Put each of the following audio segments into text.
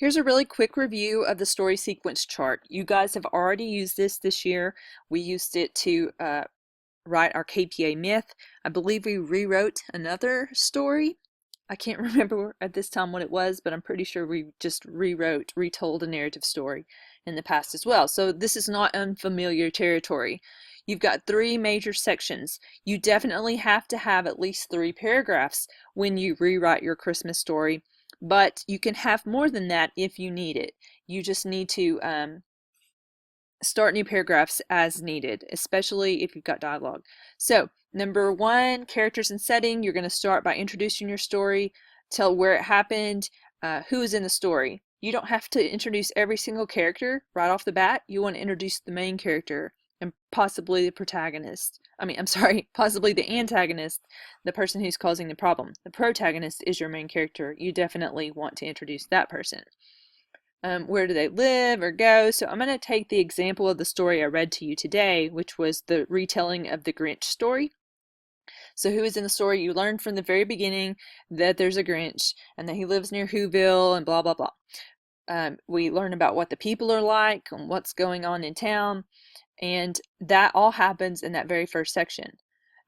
Here's a really quick review of the story sequence chart. You guys have already used this year. We used it to write our KPA myth. I believe we rewrote another story. I can't remember at this time what it was, but I'm pretty sure we just retold a narrative story in the past as well. So this is not unfamiliar territory. You've got three major sections. You definitely have to have at least 3 paragraphs when you rewrite your Christmas story, but you can have more than that if you need it. You just need to start new paragraphs as needed, especially if you've got dialogue. So, number 1, characters and setting. You're going to start by introducing your story, tell where it happened, who is in the story. You don't have to introduce every single character right off the bat. You want to introduce the main character and possibly the protagonist. Possibly the antagonist, the person who's causing the problem. The protagonist is your main character. You definitely want to introduce that person. Where do they live or go? So I'm going to take the example of the story I read to you today, which was the retelling of the Grinch story. So who is in the story? You learn from the very beginning that there's a Grinch and that he lives near Whoville and blah, blah, blah. We learn about what the people are like and what's going on in town, and that all happens in that very first section.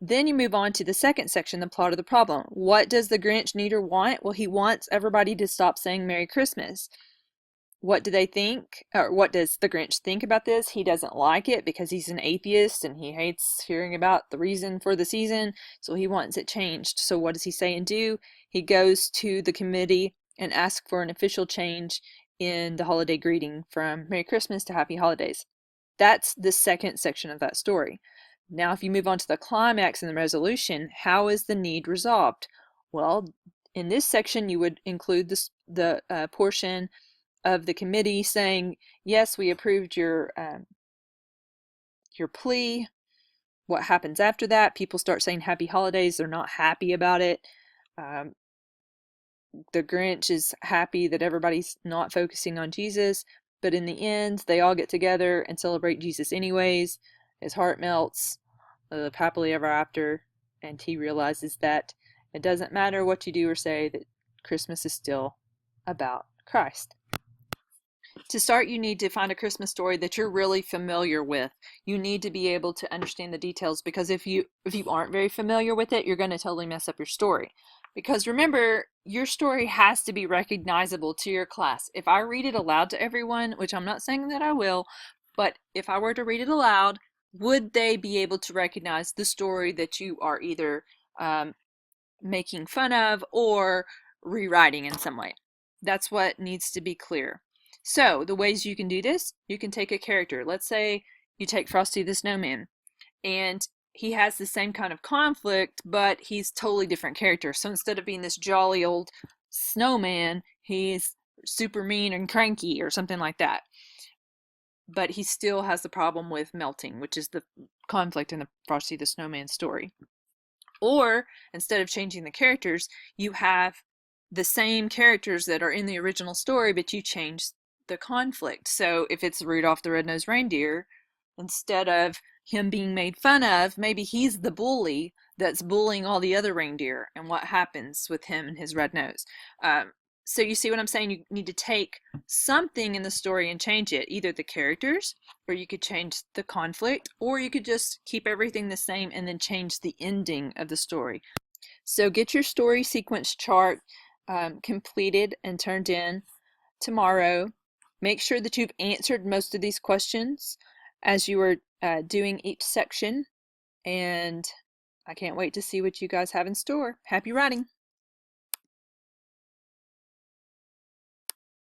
Then you move on to the second section, the plot of the problem. What does the Grinch need or want? Well, he wants everybody to stop saying Merry Christmas. What do they think, or what does the Grinch think about this? He doesn't like it because he's an atheist and he hates hearing about the reason for the season, so he wants it changed. So what does he say and do? He goes to the committee and asks for an official change in the holiday greeting from Merry Christmas to Happy Holidays. That's the second section of that story. Now, if you move on to the climax and the resolution, how is the need resolved? Well, in this section, you would include the portion of the committee saying, yes, we approved your plea. What happens after that? People start saying Happy Holidays. They're not happy about it. The Grinch is happy that everybody's not focusing on Jesus, but in the end, they all get together and celebrate Jesus anyways. His heart melts, happily ever after, and he realizes that it doesn't matter what you do or say, that Christmas is still about Christ. To start, you need to find a Christmas story that you're really familiar with. You need to be able to understand the details, because if you aren't very familiar with it, you're going to totally mess up your story. Because remember, your story has to be recognizable to your class. If I read it aloud to everyone, which I'm not saying that I will, but if I were to read it aloud, would they be able to recognize the story that you are either making fun of or rewriting in some way? That's what needs to be clear. So the ways you can do this, you can take a character. Let's say you take Frosty the Snowman, and he has the same kind of conflict, but he's totally different character. So instead of being this jolly old snowman, he's super mean and cranky or something like that. But he still has the problem with melting, which is the conflict in the Frosty the Snowman story. Or instead of changing the characters, you have the same characters that are in the original story, but you change the conflict. So if it's Rudolph the Red-Nosed Reindeer, instead of him being made fun of, maybe he's the bully that's bullying all the other reindeer, and what happens with him and his red nose. So you see what I'm saying? You need to take something in the story and change it, either the characters, or you could change the conflict, or you could just keep everything the same and then change the ending of the story. So get your story sequence chart completed and turned in tomorrow. Make sure that you've answered most of these questions as you are doing each section, and I can't wait to see what you guys have in store. Happy writing!